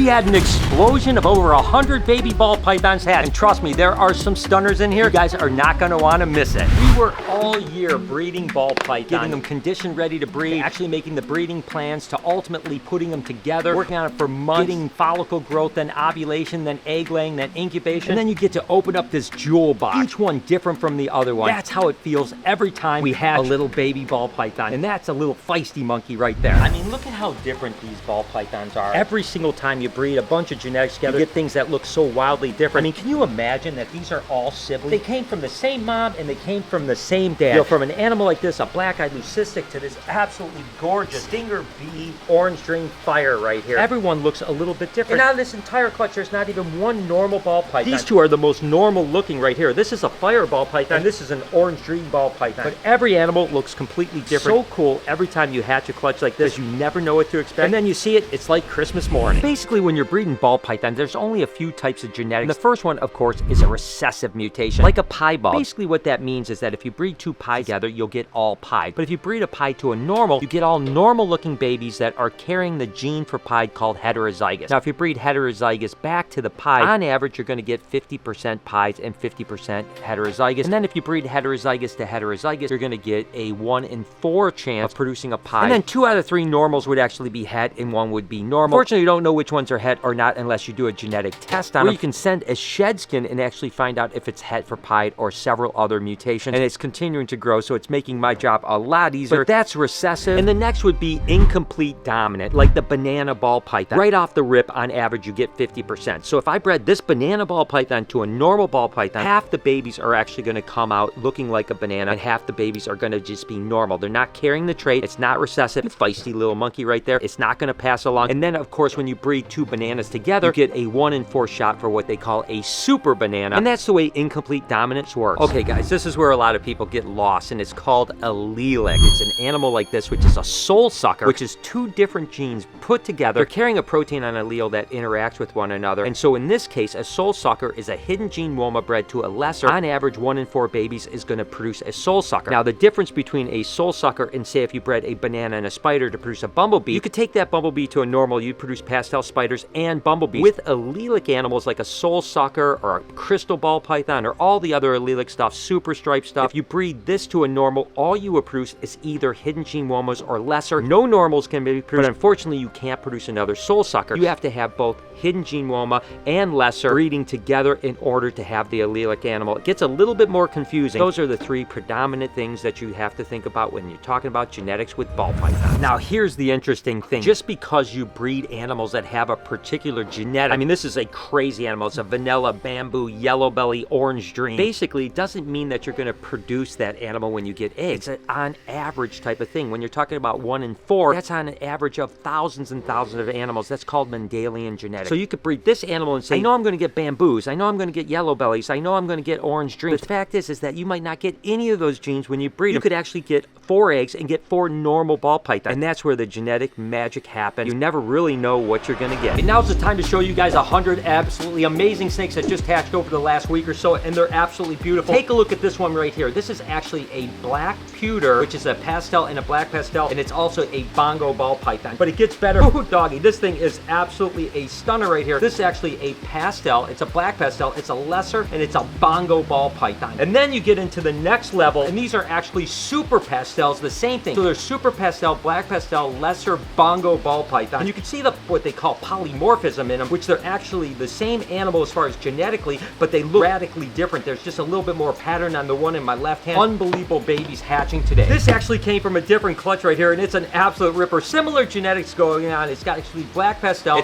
We had an explosion of over 100 baby ball pythons hatched. And trust me, there are some stunners in here. You guys are not gonna wanna miss it. We worked all year breeding ball pythons, getting them conditioned ready to breed, actually making the breeding plans to ultimately putting them together, working on it for months, getting follicle growth, then ovulation, then egg laying, then incubation, and then you get to open up this jewel box, each one different from the other one. That's how it feels every time we hatch a little baby ball python, and that's a little feisty monkey right there. I mean, look at how different these ball pythons are. Every single time you breed a bunch of genetics together, you get things that look so wildly different. I mean, can you imagine that these are all siblings? They came from the same mom and they came from the same dad. You know, from an animal like this, a black-eyed leucistic, to this absolutely gorgeous stinger bee orange dream fire right here. Everyone looks a little bit different. And out of this entire clutch, there's not even one normal ball python. These two are the most normal looking right here. This is a fireball python, and this is an orange dream ball python. But every animal looks completely different. So cool every time you hatch a clutch like this, you never know what to expect. And then you see it, it's like Christmas morning. Basically, when you're breeding ball pythons, there's only a few types of genetics. And the first one, of course, is a recessive mutation, like a piebald. Basically, what that means is that if you breed two pies together, you'll get all pied. But if you breed a pie to a normal, you get all normal-looking babies that are carrying the gene for pied called heterozygous. Now, if you breed heterozygous back to the pie, on average, you're going to get 50% pies and 50% heterozygous. And then if you breed heterozygous to heterozygous, you're going to get a 1 in 4 chance of producing a pie. And then 2 out of 3 normals would actually be het and 1 would be normal. Fortunately, you don't know which ones are het or not unless you do a genetic test on them. Or you can send a shed skin and actually find out if it's het for pied or several other mutations. And it's continuing to grow, so it's making my job a lot easier. But that's recessive. And the next would be incomplete dominant, like the banana ball python. Right off the rip, on average, you get 50%. So if I bred this banana ball python to a normal ball python, half the babies are actually going to come out looking like a banana, and half the babies are going to just be normal. They're not carrying the trait. It's not recessive. Feisty little monkey right there. It's not going to pass along. And then, of course, when you breed 2 bananas together, you get a 1 in 4 shot for what they call a super banana. And that's the way incomplete dominance works. Okay, guys, this is where a lot of people get lost, and it's called Allelic. It's an animal like this, which is a soul sucker, which is 2 different genes put together. They're carrying a protein on an allele that interacts with one another. And so in this case, a soul sucker is a hidden gene woma bred to a lesser. On average, 1 in 4 babies is going to produce a soul sucker. Now, the difference between a soul sucker and, say, if you bred a banana and a spider to produce a bumblebee, you could take that bumblebee to a normal, you'd produce pastel spiders and bumblebees. With allelic animals like a soul sucker or a crystal ball python or all the other allelic stuff, super stripe stuff, if you breed this to a normal, all you will produce is either hidden gene womas or lesser. No normals can be produced, but unfortunately, you can't produce another soul sucker. You have to have both hidden gene woma and lesser breeding together in order to have the allelic animal. It gets a little bit more confusing. Those are the 3 predominant things that you have to think about when you're talking about genetics with ball pythons. Now, here's the interesting thing. Just because you breed animals that have a particular genetic, I mean, this is a crazy animal. It's a vanilla, bamboo, yellow belly, orange dream. Basically, it doesn't mean that you're going to produce that animal when you get eggs. It's an on average type of thing. When you're talking about 1 in 4, that's on an average of thousands and thousands of animals. That's called Mendelian genetics. So you could breed this animal and say, I know I'm going to get bamboos. I know I'm going to get yellow bellies. I know I'm going to get orange dreams. The fact is that you might not get any of those genes when you breed them. You could actually get 4 eggs and get 4 normal ball pythons. And that's where the genetic magic happens. You never really know what you're going to get. And now's the time to show you guys 100 absolutely amazing snakes that just hatched over the last week or so, and they're absolutely beautiful. Take a look at this one right here. This is actually a black pewter, which is a pastel and a black pastel, and it's also a bongo ball python. But it gets better. Ooh, doggy, this thing is absolutely a stunner right here. This is actually a pastel. It's a black pastel, it's a lesser, and it's a bongo ball python. And then you get into the next level, and these are actually super pastels, the same thing. So they're super pastel, black pastel, lesser, bongo ball python. And you can see what they call polymorphism in them, which they're actually the same animal as far as genetically, but they look radically different. There's just a little bit more pattern on the one in my left hand. Unbelievable babies hatching today. This actually came from a different clutch right here, and it's an absolute ripper. Similar genetics going on. It's got actually black pastel,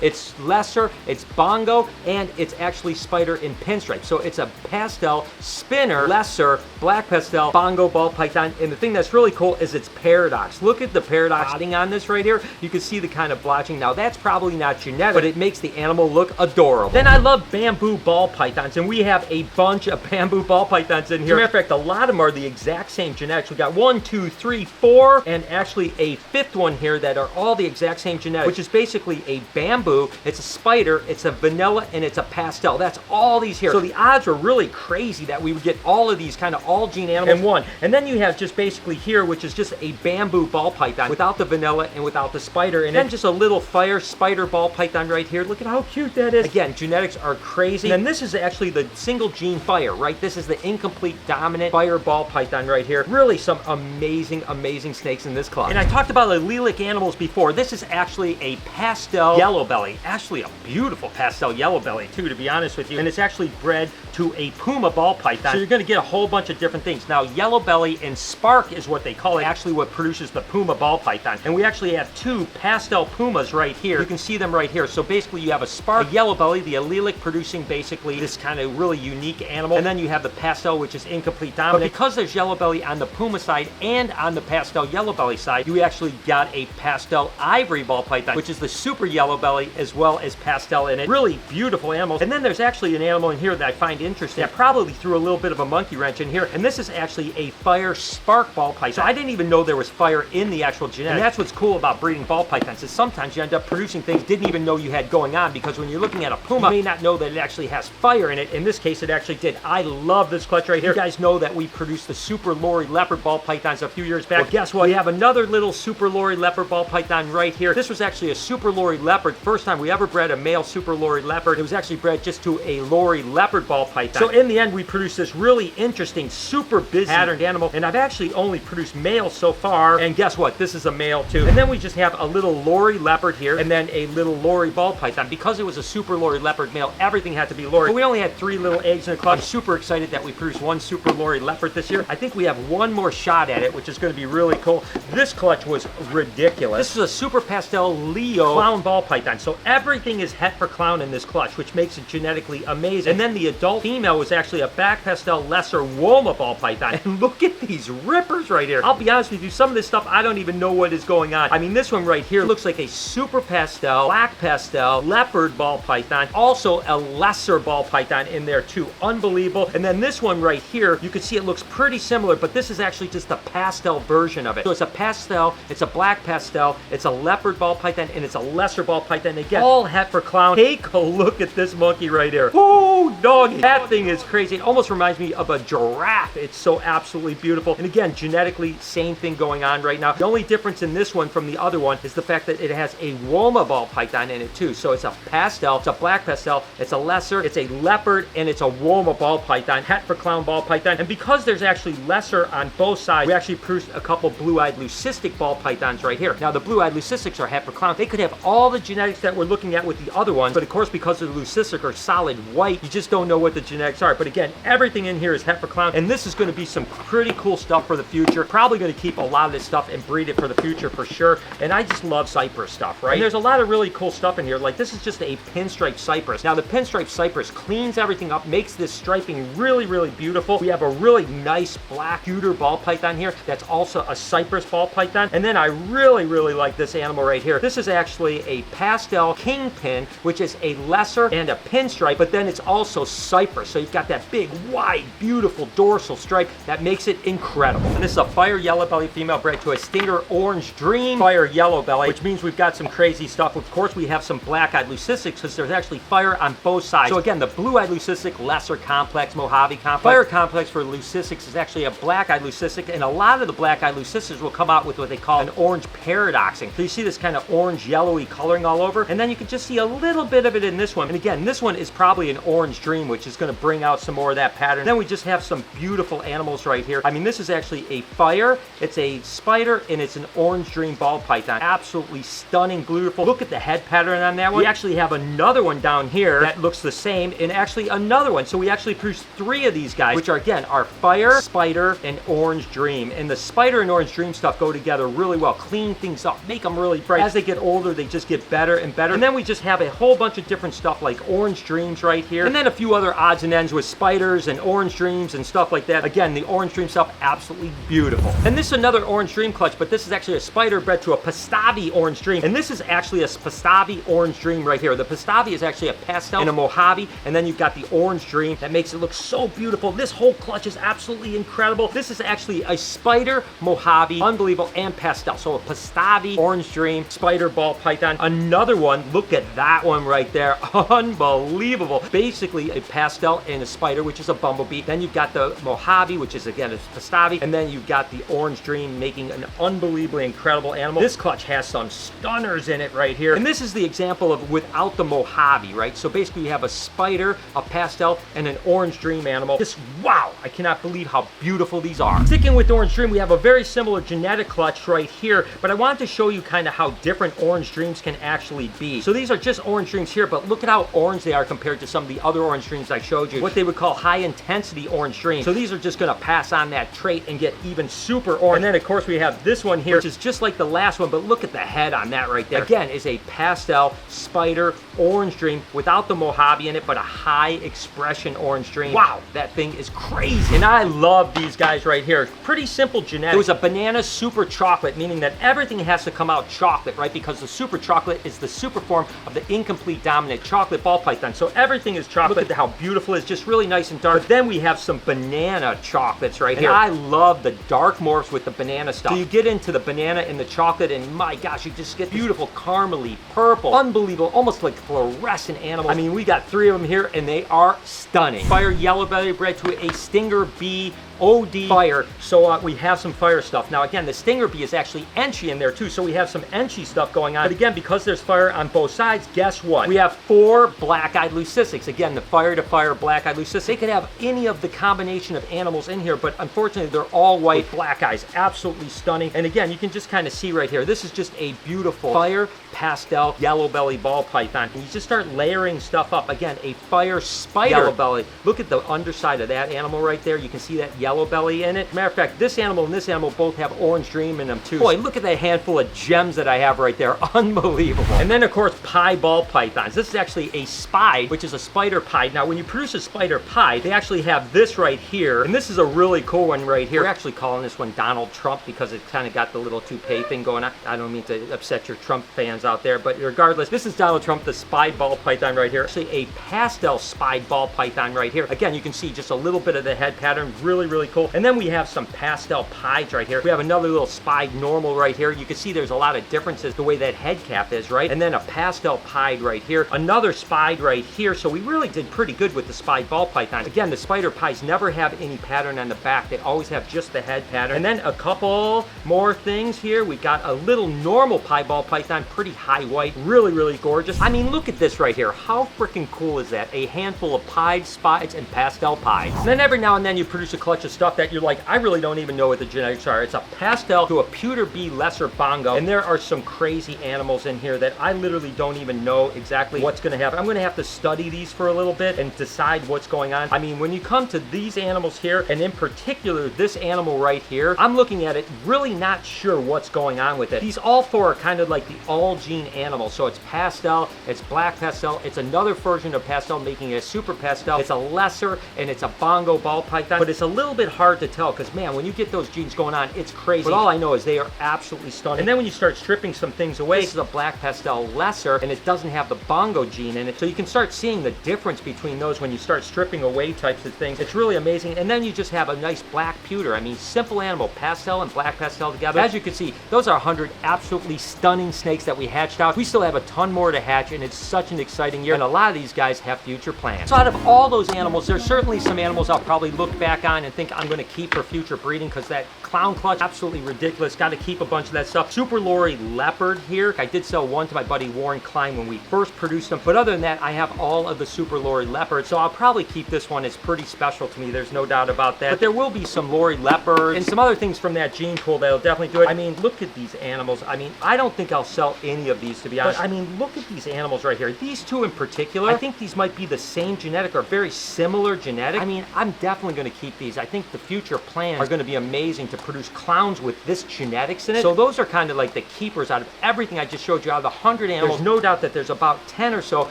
it's lesser, it's bongo, and it's actually spider in pinstripe. So it's a pastel, spinner, lesser, black pastel, bongo ball python. And the thing that's really cool is its paradox. Look at the paradox on this right here. You can see the kind of blotching. Now that's probably not genetic, but it makes the animal look adorable. Then I love bamboo ball pythons, and we have a bunch of bamboo ball pythons in here. As a matter of fact, a lot of them are the exact same genetics. We got 1, 2, 3, 4, and actually a 5th one here that are all the exact same genetics, which is basically a bamboo, it's a spider, it's a vanilla, and it's a pastel. That's all these here. So the odds were really crazy that we would get all of these kind of all gene animals in one. And then you have just basically here, which is just a bamboo ball python without the vanilla and without the spider, and then just a little fire fire spider ball python right here. Look at how cute that is. Again, genetics are crazy. And this is actually the single gene fire, right? This is the incomplete dominant fire ball python right here. Really some amazing, amazing snakes in this clutch. And I talked about allelic animals before. This is actually a pastel yellow belly. Actually a beautiful pastel yellow belly too, to be honest with you. And it's actually bred to a puma ball python. So you're gonna get a whole bunch of different things. Now, yellow belly and spark is what they call it, actually what produces the puma ball python. And we actually have two pastel pumas right here. You can see them right here. So basically you have a spark, a yellow belly, the allelic producing basically this kind of really unique animal. And then you have the pastel, which is incomplete dominant. But because there's yellow belly on the puma side and on the pastel yellow belly side, you actually got a pastel ivory ball python, which is the super yellow belly as well as pastel in it. Really beautiful animals. And then there's actually an animal in here that I find interesting. I probably threw a little bit of a monkey wrench in here. And this is actually a fire spark ball python. So I didn't even know there was fire in the actual genetics. And that's what's cool about breeding ball pythons, is sometimes you end up producing things you didn't even know you had going on, because when you're looking at a puma, you may not know that it actually has fire in it. In this case, it actually did. I love this clutch right here. You guys know that we produced the super lorry leopard ball pythons a few years back. Well, guess what? We have another little super lorry leopard ball python right here. This was actually a super lorry leopard. First time we ever bred a male super lorry leopard. It was actually bred just to a lorry leopard ball python. So in the end, we produced this really interesting, super busy patterned animal. And I've actually only produced males so far. And guess what? This is a male too. And then we just have a little lorry leopard here, and then a little lorry ball python. Because it was a super lorry leopard male, everything had to be lorry. But we only had 3 little eggs in the clutch. I'm super excited that we produced 1 super lorry leopard this year. I think we have 1 more shot at it, which is going to be really cool. This clutch was ridiculous. This is a super pastel Leo clown ball python. So everything is het for clown in this clutch, which makes it genetically amazing. And then the adult female was actually a back pastel lesser Woma ball python. And look at these rippers right here. I'll be honest with you, some of this stuff I don't even know what is going on. I mean, this one right here looks like a super pastel, black pastel, leopard ball python. Also a lesser ball python in there too. Unbelievable. And then this one right here, you can see it looks pretty similar, but this is actually just a pastel version of it. So it's a pastel, it's a black pastel, it's a leopard ball python, and it's a lesser ball python. Again, all het for clown. Take a look at this monkey right here. Oh, doggy. That thing is crazy. It almost reminds me of a giraffe. It's so absolutely beautiful. And again, genetically, same thing going on right now. The only difference in this one from the other one is the fact that it has a Woma ball python in it too. So it's a pastel, it's a black pastel, it's a lesser, it's a leopard, and it's a Woma ball python, het for clown ball python. And because there's actually lesser on both sides, we actually produced a couple blue-eyed leucistic ball pythons right here. Now the blue-eyed leucistics are het for clown. They could have all the genetics that we're looking at with the other ones, but of course because the leucistic are solid white, you just don't know what the genetics are. But again, everything in here is het for clown, and this is going to be some pretty cool stuff for the future. Probably going to keep a lot of this stuff and breed it for the future for sure. And I just love cypress stuff, right? And there's a lot of really cool stuff in here. Like this is just a pinstripe cypress. Now the pinstripe cypress cleans everything up, makes this striping really, really beautiful. We have a really nice black pewter ball python here that's also a cypress ball python. And then I really, really like this animal right here. This is actually a pastel kingpin, which is a lesser and a pinstripe, but then it's also cypress. So you've got that big, wide, beautiful dorsal stripe that makes it incredible. And this is a fire yellow belly female bred to a stinger orange dream fire yellow belly, which means we've got some crazy stuff. Of course, we have some black-eyed leucistics because there's actually fire on both sides. So again, the blue-eyed leucistic, lesser complex, Mojave complex. Fire complex for leucistics is actually a black-eyed leucistic, and a lot of the black-eyed leucistics will come out with what they call an orange paradoxing. So you see this kind of orange yellowy coloring all over, and then you can just see a little bit of it in this one. And again, this one is probably an orange dream, which is going to bring out some more of that pattern. Then we just have some beautiful animals right here. I mean, this is actually a fire, it's a spider, and it's an orange dream ball python. Absolutely stunning, beautiful. Look at the head pattern on that one. We actually have another one down here that looks the same, and actually another one. So we actually produced 3 of these guys, which are again are fire, spider, and orange dream. And the spider and orange dream stuff go together really well. Clean things up, make them really bright. As they get older, they just get better and better. And then we just have a whole bunch of different stuff like orange dreams right here, and then a few other odds and ends with spiders and orange dreams and stuff like that. Again, the orange dream stuff, absolutely beautiful. And this is another orange dream clutch, but this is actually a spider bred to a Pastavi orange dream. And this is actually a Pastavi orange dream right here. The Pastavi is actually a pastel and a Mojave, and then you've got the orange dream that makes it look so beautiful. This whole clutch is absolutely incredible. This is actually a spider, Mojave, unbelievable, and pastel. So a Pastavi orange dream spider ball python. Another one, look at that one right there. Unbelievable. Basically a pastel and a spider, which is a bumblebee. Then you've got the Mojave, which is again a Pastavi, and then you've got the orange dream making an unbelievably incredible animal. This clutch has some stunners in in it right here. And this is the example of without the Mojave, right? So basically you have a spider, a pastel, and an orange dream animal. Just wow, I cannot believe how beautiful these are. Sticking with orange dream, we have a very similar genetic clutch right here, but I wanted to show you kind of how different orange dreams can actually be. So these are just orange dreams here, but look at how orange they are compared to some of the other orange dreams I showed you, what they would call high intensity orange dreams. So these are just gonna pass on that trait and get even super orange. And then of course we have this one here, which is just like the last one, but look at the head on that right there. Again, is a pastel spider orange dream without the Mojave in it, but a high expression orange dream. Wow, that thing is crazy. And I love these guys right here. Pretty simple genetic. It was a banana super chocolate, meaning that everything has to come out chocolate, right? Because the super chocolate is the super form of the incomplete dominant chocolate ball python. So everything is chocolate. Look at how beautiful it is, just really nice and dark. But then we have some banana chocolates right here. I love the dark morphs with the banana stuff. So you get into the banana and the chocolate, and my gosh, you just get beautiful caramely purple, unbelievable, almost like fluorescent animals. I mean, we got 3 of them here, and they are stunning. Fire yellow belly bred to a stinger bee OD fire, so we have some fire stuff. Now again, the stinger bee is actually enchy in there too, so we have some enchy stuff going on. But again, because there's fire on both sides, guess what? We have 4 black-eyed leucistics. Again, the fire to fire black-eyed leucistic. They could have any of the combination of animals in here, but unfortunately they're all white with black eyes. Absolutely stunning. And again, you can just kind of see right here, this is just a beautiful fire pastel yellow belly ball python. And you just start layering stuff up. Again, a fire spider yellow belly. Look at the underside of that animal right there. You can see that yellow belly in it. Matter of fact, this animal and this animal both have orange dream in them too. Boy, look at that handful of gems that I have right there. Unbelievable. And then of course, pie ball pythons. This is actually a spide, which is a spider pie. Now, when you produce a spider pie, they actually have this right here. And this is a really cool one right here. We're actually calling this one Donald Trump because it kind of got the little toupee thing going on. I don't mean to upset your Trump fans out there, but regardless, this is Donald Trump, the spide ball python right here. Actually a pastel spide ball python right here. Again, you can see just a little bit of the head pattern. Really, really cool. And then we have some pastel pies right here. We have another little spide normal right here. You can see there's a lot of differences the way that head cap is, right? And then a pastel pied right here. Another spide right here. So we really did pretty good with the spide ball python. Again, the spider pies never have any pattern on the back. They always have just the head pattern. And then a couple more things here. We got a little normal pie ball python, pretty high white, really, really gorgeous. I mean, look at this right here. How freaking cool is that? A handful of pied spides and pastel pies. And then every now and then you produce a clutch of stuff that you're like, I really don't even know what the genetics are. It's a pastel to a pewter bee lesser bongo. And there are some crazy animals in here that I literally don't even know exactly what's going to happen. I'm going to have to study these for a little bit and decide what's going on. I mean, when you come to these animals here, and in particular this animal right here, I'm looking at it really not sure what's going on with it. These all 4 are kind of like the all gene animals. So it's pastel, it's black pastel, it's another version of pastel making it a super pastel, it's a lesser, and it's a bongo ball python. But it's a little bit hard to tell because man, when you get those genes going on, it's crazy. But all I know is they are absolutely stunning. And then when you start stripping some things away, this is a black pastel lesser, and it doesn't have the bongo gene in it. So you can start seeing the difference between those when you start stripping away types of things. It's really amazing. And then you just have a nice black pewter. I mean, simple animal, pastel and black pastel together. As you can see, those are 100 absolutely stunning snakes that we hatched out. We still have a ton more to hatch, and it's such an exciting year. And a lot of these guys have future plans. So out of all those animals, there's certainly some animals I'll probably look back on and think I'm going to keep for future breeding because that clown clutch, absolutely ridiculous. Got to keep a bunch of that stuff. Super Lorry leopard here. I did sell one to my buddy Warren Klein when we first produced them. But other than that, I have all of the Super Lorry leopards. So I'll probably keep this one. It's pretty special to me. There's no doubt about that. But there will be some Lorry leopards and some other things from that gene pool that'll definitely do it. I mean, look at these animals. I mean, I don't think I'll sell any of these, to be honest. But I mean, look at these animals right here. These 2 in particular, I think these might be the same genetic or very similar genetic. I mean, I'm definitely going to keep these. I think the future plans are going to be amazing to produce clowns with this genetics in it. So those are kind of like the keepers out of everything I just showed you. Out of the 100 animals, there's no doubt that there's about 10 or so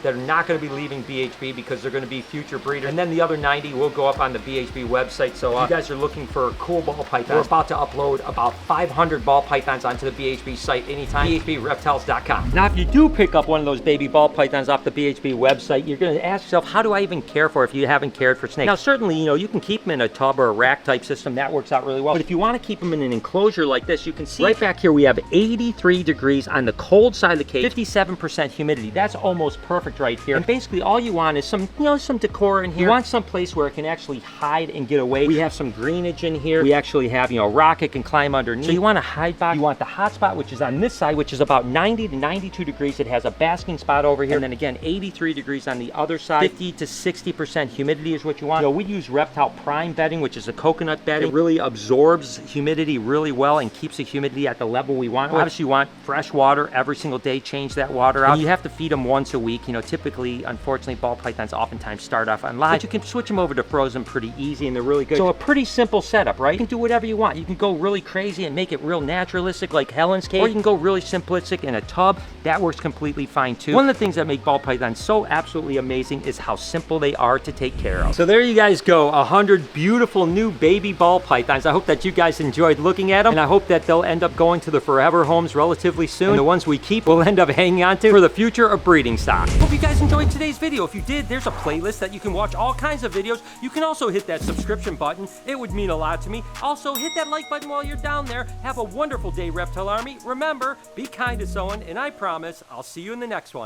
that are not going to be leaving BHB because they're going to be future breeders. And then the other 90 will go up on the BHB website. So if you guys are looking for cool ball pythons, we're about to upload about 500 ball pythons onto the BHB site anytime. BHBreptiles.com. Now, if you do pick up one of those baby ball pythons off the BHB website, you're going to ask yourself, how do I even care for if you haven't cared for snakes? Now, certainly, you know, you can keep them in a tub tub or a rack type system, that works out really well. But if you want to keep them in an enclosure like this, you can see right back here we have 83 degrees on the cold side of the cage, 57% humidity. That's almost perfect right here. And basically all you want is some, you know, some decor in here. You want some place where it can actually hide and get away. We have some greenage in here. We actually have, you know, rocket can climb underneath. So you want a hide box. You want the hot spot, which is on this side, which is about 90 to 92 degrees. It has a basking spot over here. And then again, 83 degrees on the other side. 50 to 60% humidity is what you want. You know, we use Reptile Prime bedding, which is a coconut bedding. It really absorbs humidity really well and keeps the humidity at the level we want. Obviously, you want fresh water every single day. Change that water out. And you have to feed them once a week. You know, typically, unfortunately, ball pythons oftentimes start off on live, but you can switch them over to frozen pretty easy, and they're really good. So a pretty simple setup, right? You can do whatever you want. You can go really crazy and make it real naturalistic like Helen's cage, or you can go really simplistic in a tub. That works completely fine too. One of the things that make ball pythons so absolutely amazing is how simple they are to take care of. So there you guys go, 100 beautiful new baby ball pythons. I hope that you guys enjoyed looking at them, and I hope that they'll end up going to the forever homes relatively soon. And the ones we keep will end up hanging on to for the future of breeding stock. Hope you guys enjoyed today's video. If you did, there's a playlist that you can watch all kinds of videos. You can also hit that subscription button. It would mean a lot to me. Also, hit that like button while you're down there. Have a wonderful day, Reptile Army. Remember, be kind to someone, and I promise I'll see you in the next one.